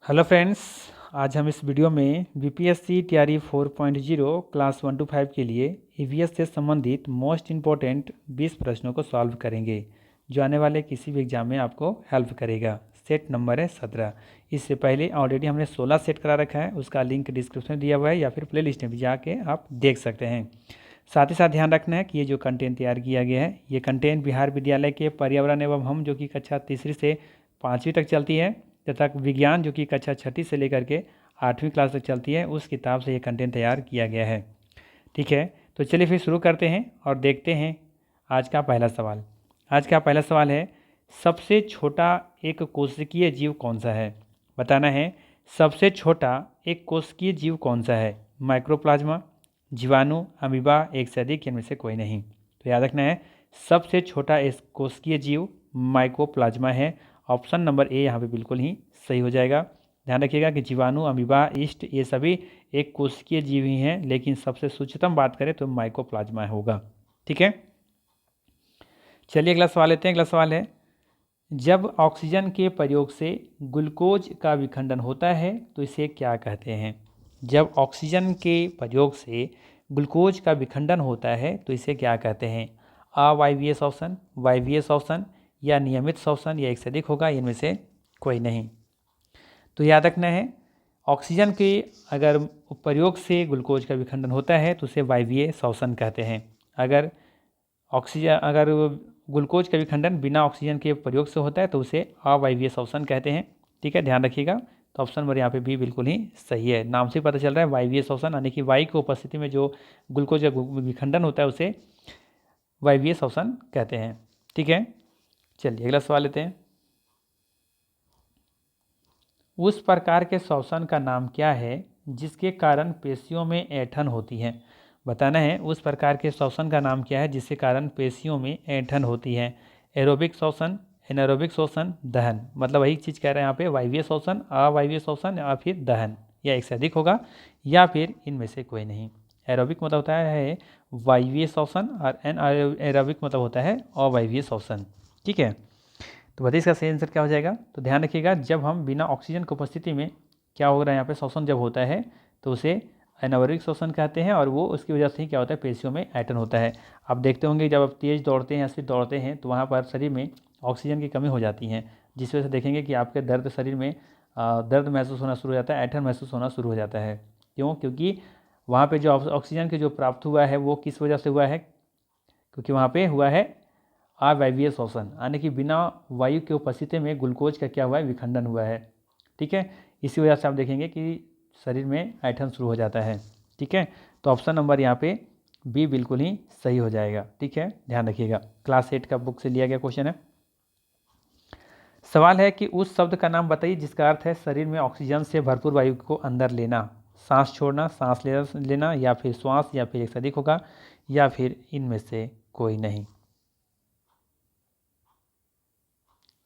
Hello friends, आज हम इस वीडियो में बीपीएससी टीआरई 4.0 क्लास 1 to 5 के लिए ईवीएस से संबंधित मोस्ट इम्पोर्टेंट 20 प्रश्नों को सॉल्व करेंगे जो आने वाले किसी भी एग्जाम में आपको हेल्प करेगा। सेट नंबर है 17। इससे पहले ऑलरेडी हमने 16 सेट करा रखा है, उसका लिंक डिस्क्रिप्शन में दिया हुआ है या फिर प्ले लिस्ट में भी जाके आप देख सकते हैं। साथ ही साथ ध्यान रखना है कि ये जो कंटेंट तैयार किया गया है ये कंटेंट बिहार विद्यालय के पर्यावरण एवं हम जो कि कक्षा तीसरी से 5वीं तक चलती है तथा विज्ञान जो कि कक्षा 6ठी से लेकर के 8वीं क्लास तक चलती है उस किताब से ये कंटेंट तैयार किया गया है। ठीक है, तो चलिए फिर शुरू करते हैं और देखते हैं आज का पहला सवाल। आज का पहला सवाल है, सबसे छोटा एक कोशिकीय जीव कौन सा है? बताना है सबसे छोटा एक कोशिकीय जीव कौन सा है। माइक्रोप्लाज्मा, जीवाणु, अमीबा, एक से अधिक, इनमें से कोई नहीं। तो याद रखना है सबसे छोटा एक कोशिकीय जीव माइक्रोप्लाज्मा है। ऑप्शन नंबर ए यहाँ पे बिल्कुल ही सही हो जाएगा। ध्यान रखिएगा कि जीवाणु, अमीबा, ईस्ट ये सभी एक कोशिकीय जीव ही हैं, लेकिन सबसे सूक्ष्मतम बात करें तो माइक्रोप्लाज्मा होगा। ठीक है, चलिए अगला सवाल लेते हैं। अगला सवाल है, जब ऑक्सीजन के प्रयोग से ग्लूकोज का विखंडन होता है तो इसे क्या कहते हैं? जब ऑक्सीजन के प्रयोग से ग्लूकोज का विखंडन होता है तो इसे क्या कहते हैं? अवायवीय श्वसन, वायवीय श्वसन या नियमित श्वसन या एक से अधिक होगा, इनमें से कोई नहीं। तो याद रखना है ऑक्सीजन के अगर प्रयोग से ग्लूकोज का विखंडन होता है तो उसे वायवीय श्वसन कहते हैं। अगर ग्लूकोज का विखंडन बिना ऑक्सीजन के प्रयोग से होता है तो उसे अवायवीय श्वसन कहते हैं। ठीक है, ध्यान रखिएगा। तो ऑप्शन नंबर यहाँ पे भी बिल्कुल ही सही है। नाम से पता चल रहा है वायवीय श्वसन, यानी कि वायु की उपस्थिति में जो ग्लूकोज का विखंडन होता है उसे वायवीय श्वसन कहते हैं। ठीक है, चलिए अगला सवाल लेते हैं। उस प्रकार के श्वसन का नाम क्या है जिसके कारण पेशियों में ऐंठन होती है? बताना है उस प्रकार के श्वसन का नाम क्या है जिसके कारण पेशियों में ऐंठन होती है। एरोबिक श्वसन, एनारोबिक श्वसन, दहन। मतलब वही चीज़ कह रहे हैं यहाँ पे, वायवीय श्वसन, अवायवीय श्वसन या फिर दहन, या एक से अधिक होगा या फिर इनमें से कोई नहीं। एरोबिक मतलब होता है वायवीय श्वसन और एनारोबिक मतलब होता है अवायवीय श्वसन। ठीक है, तो बताइए इसका सही आंसर क्या हो जाएगा। तो ध्यान रखिएगा जब हम बिना ऑक्सीजन की उपस्थिति में क्या हो रहा है यहाँ पे श्वसन जब होता है तो उसे एनारोबिक श्वसन कहते हैं, और वो उसकी वजह से ही क्या होता है, पेशियों में ऐंठन होता है। आप देखते होंगे जब आप तेज़ दौड़ते हैं या फिर दौड़ते हैं तो वहाँ पर शरीर में ऑक्सीजन की कमी हो जाती है, जिस वजह से देखेंगे कि आपके दर्द शरीर में दर्द महसूस होना शुरू हो जाता है, ऐंठन महसूस होना शुरू हो जाता है। क्यों? क्योंकि वहाँ पर जो ऑक्सीजन के जो प्राप्त हुआ है वो किस वजह से हुआ है? क्योंकि वहाँ पर हुआ है अवायवीय श्वसन, यानी कि बिना वायु के उपस्थिति में ग्लूकोज का क्या हुआ है, विखंडन हुआ है। ठीक है, इसी वजह से आप देखेंगे कि शरीर में ऐंठन शुरू हो जाता है। ठीक है, तो ऑप्शन नंबर यहाँ पे बी बिल्कुल ही सही हो जाएगा। ठीक है, ध्यान रखिएगा, क्लास 8 का बुक से लिया गया क्वेश्चन है। सवाल है कि उस शब्द का नाम बताइए जिसका अर्थ है शरीर में ऑक्सीजन से भरपूर वायु को अंदर लेना। सांस छोड़ना, सांस लेना, या फिर श्वास, या फिर एक से अधिक होगा, या फिर इनमें से कोई नहीं।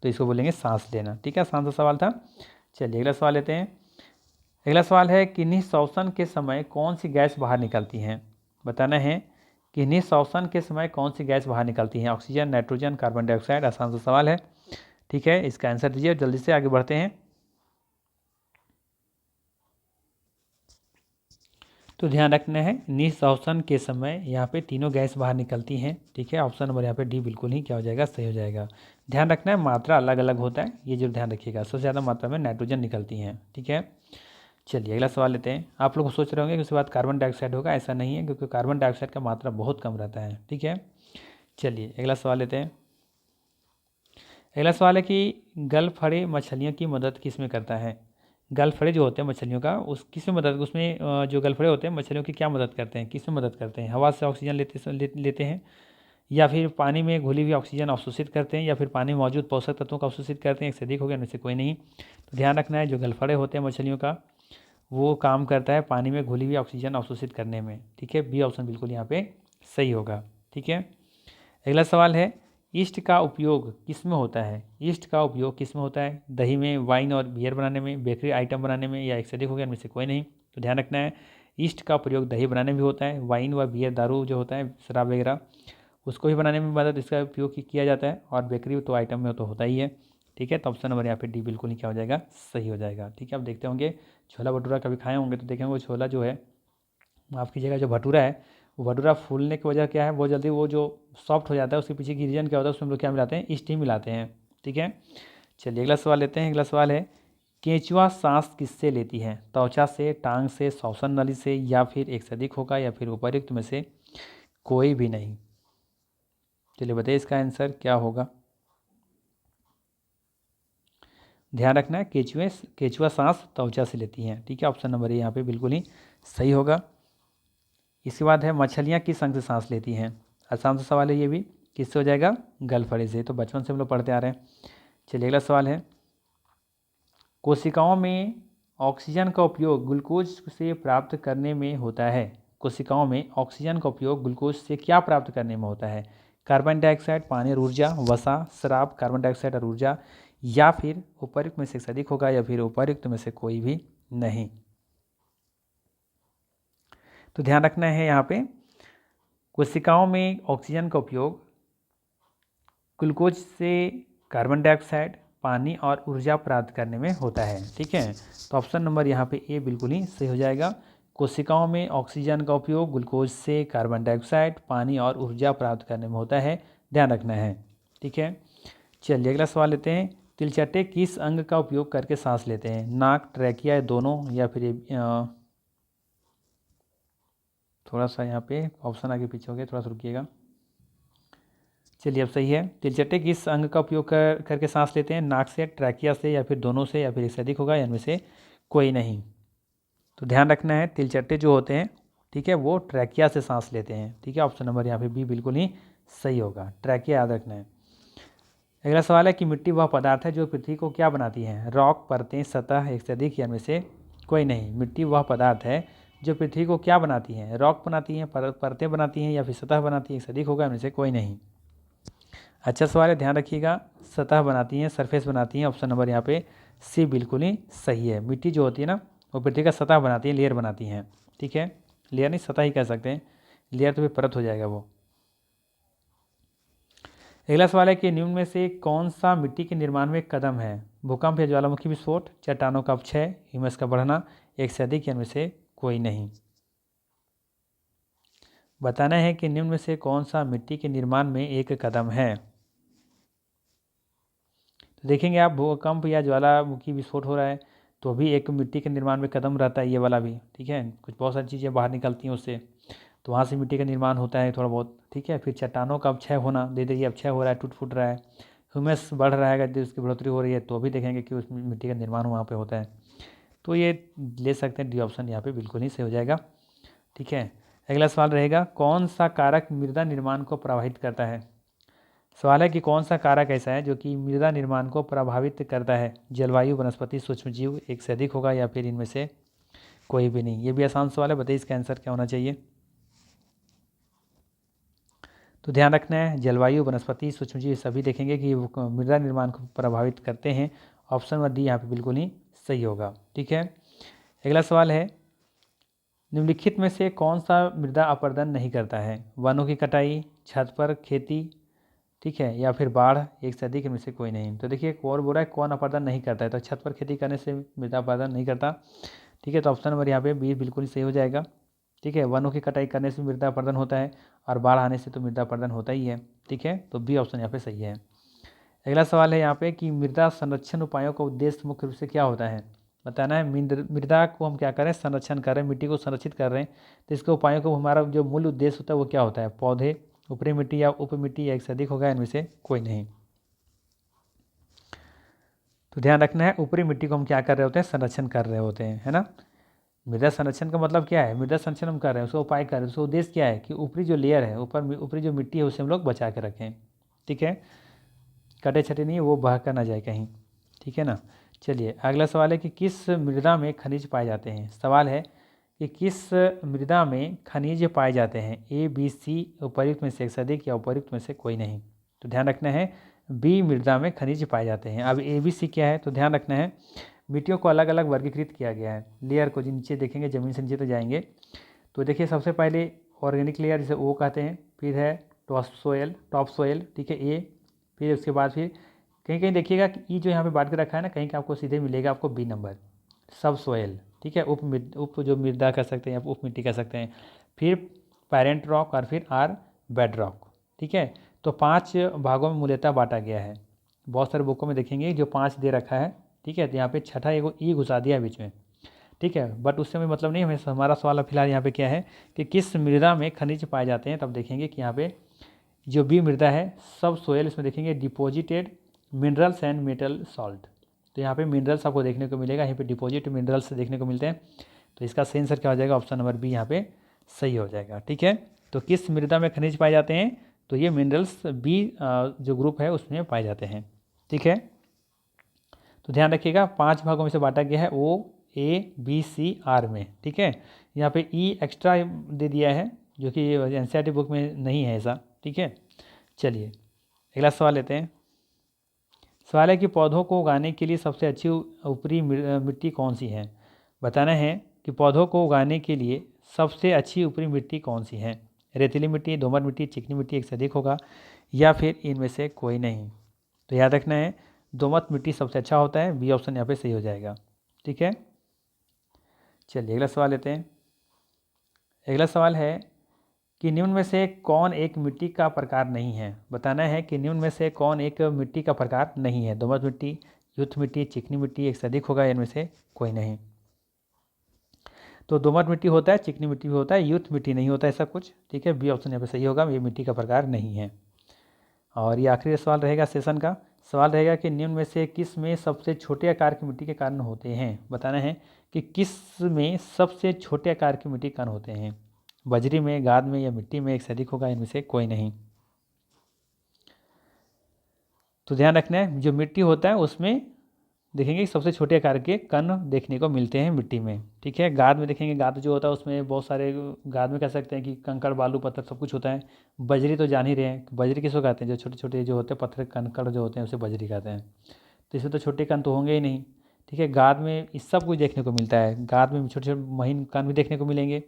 तो इसको बोलेंगे सांस लेना। ठीक है, आसान सा सवाल था। चलिए अगला सवाल लेते हैं। अगला सवाल है कि निःश्वासन के समय कौन सी गैस बाहर निकलती हैं? बताना है कि निःश्वासन के समय कौन सी गैस बाहर निकलती हैं? Oxygen, nitrogen, carbon dioxide. आसान सा सवाल है। ठीक है, इसका आंसर दीजिए, जल्दी से आगे बढ़ते हैं। तो ध्यान रखना है निःश्वासन के समय यहाँ पे तीनों गैस बाहर निकलती हैं। ठीक है, ऑप्शन नंबर यहाँ पे डी बिल्कुल ही क्या हो जाएगा, सही हो जाएगा। ध्यान रखना है मात्रा अलग अलग होता है, ये जो ध्यान रखिएगा। सबसे ज़्यादा मात्रा में नाइट्रोजन निकलती हैं। ठीक है, चलिए अगला सवाल लेते हैं। आप लोग सोच रहे होंगे कि उसके बाद कार्बन डाइऑक्साइड होगा, ऐसा नहीं है, क्योंकि कार्बन डाइऑक्साइड का मात्रा बहुत कम रहता है। ठीक है, चलिए अगला सवाल लेते हैं। अगला सवाल है कि गलफड़े मछलियों की मदद किस में करता है? गलफड़े जो होते हैं मछलियों का, उस किस में मदद, उसमें जो गलफड़े होते हैं मछलियों की क्या मदद करते हैं, किस में मदद करते हैं? हवा से ऑक्सीजन लेते हैं, या फिर पानी में घुली हुई ऑक्सीजन अवशोषित करते हैं, या फिर पानी में मौजूद पोषक तत्वों को अवशोषित करते हैं। एक से अधिक हो गया, इनमें से कोई नहीं। तो ध्यान रखना है जो गलफड़े होते हैं मछलियों का वो काम करता है पानी में घुली हुई ऑक्सीजन अवशोषित करने में। ठीक है, बी ऑप्शन बिल्कुल यहाँ पे सही होगा। ठीक है, अगला सवाल है ईस्ट का उपयोग किस में होता है? ईस्ट का उपयोग किस में होता है? दही में, वाइन और बियर बनाने में, बेकरी आइटम बनाने में, या एक से अधिक हो गया, इनमें से कोई नहीं। तो ध्यान रखना है ईस्ट का प्रयोग दही बनाने में भी होता है, वाइन व बियर दारू जो होता है शराब वगैरह उसको भी बनाने में मदद इसका उपयोग किया जाता है, और बेकरी तो आइटम में तो होता ही है। ठीक है। तो ऑप्शन नंबर यहाँ पे डी बिल्कुल ही क्या हो जाएगा, सही हो जाएगा। ठीक है, आप देखते होंगे छोला भटूरा कभी खाए होंगे तो देखेंगे छोला जो है, माफ़ कीजिएगा, जो भटूरा है वो भटूरा फूलने की वजह क्या है, बहुत जल्दी वो जो सॉफ्ट हो जाता है, उसके पीछे की रीज़न क्या होता है, उसमें हम लोग क्या मिलाते हैं, स्टीम मिलाते हैं। ठीक है, चलिए अगला सवाल लेते हैं। अगला सवाल है, केंचुआ सांस किससे लेती है, त्वचा से, टांग से, श्वसन नली से, या फिर एक से अधिक होगा, या फिर उपर्युक्त में से कोई भी नहीं। चलिए बताइए इसका आंसर क्या होगा। ध्यान रखना है, केंचुआ सांस त्वचा से लेती हैं। ठीक है, ऑप्शन नंबर ए यहाँ पे बिल्कुल ही सही होगा। इसके बाद है, मछलियाँ किस अंग से सांस लेती हैं। आसान सा सवाल है ये भी, किससे हो जाएगा, गलफड़े से। तो बचपन से हम लोग पढ़ते आ रहे हैं। चलिए अगला सवाल है, कोशिकाओं में ऑक्सीजन का उपयोग ग्लूकोज से प्राप्त करने में होता है। कोशिकाओं में ऑक्सीजन का उपयोग ग्लूकोज से क्या प्राप्त करने में होता है, कार्बन डाइऑक्साइड, पानी और ऊर्जा, वसा, शराब, कार्बन डाइऑक्साइड और ऊर्जा, या फिर उपर्युक्त में से अधिक होगा, या फिर उपर्युक्त में से कोई भी नहीं। तो ध्यान रखना है यहाँ पे, कोशिकाओं में ऑक्सीजन का उपयोग ग्लूकोज से कार्बन डाइऑक्साइड, पानी और ऊर्जा प्राप्त करने में होता है। ठीक है, तो ऑप्शन नंबर यहाँ पे ए बिल्कुल ही सही हो जाएगा। कोशिकाओं में ऑक्सीजन का उपयोग ग्लूकोज से कार्बन डाइऑक्साइड, पानी और ऊर्जा प्राप्त करने में होता है, ध्यान रखना है। ठीक है, चलिए अगला सवाल लेते हैं। तिलचट्टे किस अंग का उपयोग करके सांस लेते हैं, नाक, ट्रैकिया, दोनों, या फिर थोड़ा सा यहाँ पे ऑप्शन आगे पीछे हो गया, थोड़ा सा रुकिएगा। चलिए अब सही है, तिलचट्टे किस अंग का उपयोग करके सांस लेते हैं, नाक से, ट्रैकिया से, या फिर दोनों से, या फिर एक से अधिक होगा, या इनमें से कोई नहीं। तो ध्यान रखना है, तिलचट्टे जो होते हैं, ठीक है, वो ट्रैकिया से सांस लेते हैं। ठीक है, ऑप्शन नंबर यहाँ पे बी बिल्कुल ही सही होगा, ट्रैकिया याद रखना है। अगला सवाल है कि मिट्टी वह पदार्थ है जो पृथ्वी को क्या बनाती है, रॉक, परतें, सतह, एक से अधिक, या इनमें से कोई नहीं। मिट्टी वह पदार्थ है जो पृथ्वी को क्या बनाती है, रॉक बनाती है, परतें बनाती हैं, या फिर सतह बनाती है, एक से अधिक होगा, इनमें से कोई नहीं। अच्छा सवाल है, ध्यान रखिएगा, सतह बनाती हैं, सरफेस बनाती हैं। ऑप्शन नंबर यहाँ पे सी बिल्कुल ही सही है। मिट्टी जो होती है ना, वो पृथ्वी का सतह बनाती है, लेयर बनाती हैं। ठीक है, लेयर नहीं, सतह ही कह सकते हैं, लेयर तो फिर परत हो जाएगा वो। अगला सवाल है कि निम्न में से कौन सा मिट्टी के निर्माण में कदम है, भूकंप या ज्वालामुखी विस्फोट, चट्टानों का अपक्षय, ह्यूमस का बढ़ना, एक से अधिक, या इनमें से कोई नहीं। बताना है कि निम्न में से कौन सा मिट्टी के निर्माण में एक कदम है। तो देखेंगे आप, भूकंप या ज्वालामुखी विस्फोट हो रहा है तो भी एक मिट्टी के निर्माण में कदम रहता है, ये वाला भी। ठीक है, कुछ बहुत सारी चीज़ें बाहर निकलती हैं उससे, तो वहाँ से मिट्टी का निर्माण होता है थोड़ा बहुत। ठीक है, फिर चट्टानों का अपक्षय होना, धीरे धीरे अपक्षय हो रहा है, टूट फूट रहा है, ह्यूमस बढ़ रहा है, यदि उसकी बढ़ोतरी हो रही है तो भी देखेंगे कि उस मिट्टी का निर्माण वहाँ पर होता है। तो ये ले सकते हैं, डी ऑप्शन यहाँ पर बिल्कुल ही सही हो जाएगा। ठीक है, अगला सवाल रहेगा, कौन सा कारक मृदा निर्माण को प्रभावित करता है। सवाल है कि कौन सा कारक ऐसा है जो कि मृदा निर्माण को प्रभावित करता है, जलवायु, वनस्पति, सूक्ष्मजीव, एक से अधिक होगा, या फिर इनमें से कोई भी नहीं। ये भी आसान सवाल है, बताइए इसका आंसर क्या होना चाहिए। तो ध्यान रखना है, जलवायु, वनस्पति, सूक्ष्मजीव सभी देखेंगे कि मृदा निर्माण को प्रभावित करते हैं। ऑप्शन नंबर डी यहाँ पे बिल्कुल ही सही होगा। ठीक है, अगला सवाल है, निम्नलिखित में से कौन सा मृदा अपरदन नहीं करता है, वनों की कटाई, छत पर खेती, ठीक है, या फिर बाढ़, एक से अधिक, इनमें से कोई नहीं। तो देखिए और बोला है कौन अपर्दन नहीं करता है, तो छत पर खेती करने से मृदा अपर्दन नहीं करता। ठीक है, तो ऑप्शन नंबर यहाँ पे बी बिल्कुल ही सही हो जाएगा। ठीक है, वनों की कटाई करने से मृदा अपर्दन होता है, और बाढ़ आने से तो मृदा अपर्दन होता ही है। ठीक है, तो बी ऑप्शन यहाँ पे सही है। अगला सवाल है यहाँ पे कि मृदा संरक्षण उपायों का उद्देश्य मुख्य रूप से क्या होता है। बताना है, मृदा को हम क्या करें, संरक्षण कर रहे हैं, मिट्टी को संरक्षित कर रहे हैं, तो इसके उपायों को हमारा जो मूल उद्देश्य होता है वो क्या होता है, पौधे, ऊपरी मिट्टी या उप मिट्टी, या एक से अधिक होगा, इनमें से कोई नहीं। तो ध्यान रखना है, ऊपरी मिट्टी को हम क्या कर रहे होते हैं, संरक्षण कर रहे होते हैं, है ना। मृदा संरक्षण का मतलब क्या है, मृदा संरक्षण हम कर रहे हैं, उसका उपाय कर रहे हैं, उसका उद्देश्य क्या है कि ऊपरी जो लेयर है, ऊपरी जो मिट्टी है उसे हम लोग बचा के रखें। ठीक है, कटे छटे नहीं, वो बह कर ना जाए कहीं। ठीक है ना। चलिए अगला सवाल है कि किस मृदा में खनिज पाए जाते हैं। सवाल है कि किस मृदा में खनिज पाए जाते हैं, ए, बी, सी, उपर्युक्त में से एक से अधिक, या उपर्युक्त में से कोई नहीं। तो ध्यान रखना है, बी मृदा में खनिज पाए जाते हैं। अब ए, बी, सी क्या है, तो ध्यान रखना है, मिट्टियों को अलग अलग वर्गीकृत किया गया है। लेयर को नीचे देखेंगे, ज़मीन से नीचे तो जाएंगे, तो देखिए सबसे पहले ऑर्गेनिक लेयर जिसे ओ कहते हैं, फिर है टॉप सोयल, ठीक है, ए, फिर उसके बाद फिर कहीं कहीं देखिएगा कि ई जो यहाँ पे बांट के रखा है ना, कहीं का आपको सीधे मिलेगा आपको बी नंबर, सब सोयल, ठीक है, उप जो मृदा कह सकते हैं, उप मिट्टी कह सकते हैं, फिर पैरेंट रॉक और फिर आर बेड रॉक, ठीक है। तो 5 भागों में मूलतः बांटा गया है। बहुत सारे बुकों में देखेंगे जो 5 दे रखा है, ठीक है। तो यहाँ पे छठा एगो ई घुसा दिया है बीच में, ठीक है। बट उससे हमें मतलब नहीं, हमें हमारा सवाल फिलहाल यहाँ पे क्या है कि किस मृदा में खनिज पाए जाते हैं। तब देखेंगे कि यहाँ पे जो बी मृदा है सब सोयल, इसमें देखेंगे deposited minerals and metal salt. तो यहाँ पे मिनरल्स आपको देखने को मिलेगा, यहाँ पे डिपॉजिट मिनरल्स देखने को मिलते हैं। तो इसका सही आंसर क्या हो जाएगा, ऑप्शन नंबर बी यहाँ पे सही हो जाएगा, ठीक है। तो किस मृदा में खनिज पाए जाते हैं, तो ये मिनरल्स बी जो ग्रुप है उसमें पाए जाते हैं, ठीक है। तो ध्यान रखिएगा 5 भागों में से बांटा गया है, ओ ए बी सी आर में, ठीक है। यहाँ पे ई एक्स्ट्रा दे दिया है जो कि एनसीईआरटी बुक में नहीं है ऐसा, ठीक है। चलिए अगला सवाल लेते हैं। सवाल है कि पौधों को उगाने के लिए सबसे अच्छी ऊपरी मिट्टी कौन सी है। बताना है कि पौधों को उगाने के लिए सबसे अच्छी ऊपरी मिट्टी कौन सी है। रेतीली मिट्टी, दोमट मिट्टी, चिकनी मिट्टी, एक से अधिक होगा, या फिर इनमें से कोई नहीं। तो याद रखना है दोमट मिट्टी सबसे अच्छा होता है, बी ऑप्शन यहाँ पे सही हो जाएगा, ठीक है। चलिए अगला सवाल लेते हैं। अगला सवाल है कि निम्न में से कौन एक मिट्टी का प्रकार नहीं है। बताना है कि निम्न में से कौन एक मिट्टी का प्रकार नहीं है। दोमट मिट्टी, युक्त मिट्टी, चिकनी मिट्टी, एक से अधिक होगा, इनमें से कोई नहीं। तो दोमट मिट्टी होता है, चिकनी मिट्टी भी होता है, युक्त मिट्टी नहीं होता ऐसा कुछ, ठीक है। बी ऑप्शन यहाँ पे सही होगा, ये मिट्टी का प्रकार नहीं है। और ये आखिरी सवाल रहेगा सेशन का। सवाल रहेगा कि निम्न में से किस में सबसे छोटे आकार की मिट्टी के कारण होते हैं। बताना है कि किस में सबसे छोटे आकार की मिट्टी के कारण होते हैं। बजरी में, गाद में या मिट्टी में, एक से अधिक होगा, इनमें से कोई नहीं। तो ध्यान रखना है जो मिट्टी होता है उसमें देखेंगे सबसे छोटे आकार के कण देखने को मिलते हैं मिट्टी में, ठीक है। गाद में देखेंगे, गाद जो होता है उसमें बहुत सारे, गाद में कह सकते हैं कि कंकड़, बालू, पत्थर सब कुछ होता है। बजरी तो जान ही रहे हैं, बजरी किसको कहते हैं, जो छोटे छोटे जो होते हैं पत्थर कंकड़ जो होते हैं उसे बजरी कहते हैं। तो इसमें तो छोटे कण तो होंगे ही नहीं, ठीक है। गाद में इस सब कुछ देखने को मिलता है। गाद में छोटे छोटे महीन कण भी देखने को मिलेंगे,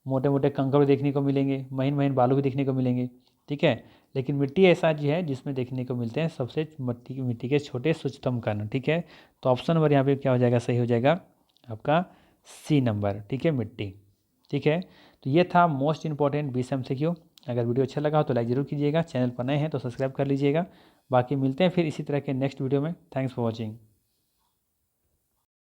मोटे मोटे कंकड़ भी देखने को मिलेंगे, महीन महीन बालू भी देखने को मिलेंगे, ठीक है। लेकिन मिट्टी ऐसा जी है जिसमें देखने को मिलते हैं सबसे मिट्टी के छोटे सूक्ष्मतम कण, ठीक है। तो ऑप्शन नंबर यहाँ पे क्या हो जाएगा, सही हो जाएगा आपका सी नंबर, ठीक है, मिट्टी, ठीक है। तो ये था मोस्ट इंपॉर्टेंट 20 MCQ। अगर वीडियो अच्छा लगा हो तो लाइक ज़रूर कीजिएगा, चैनल पर नए हैं तो सब्सक्राइब कर लीजिएगा। बाकी मिलते हैं फिर इसी तरह के नेक्स्ट वीडियो में। Thanks for watching.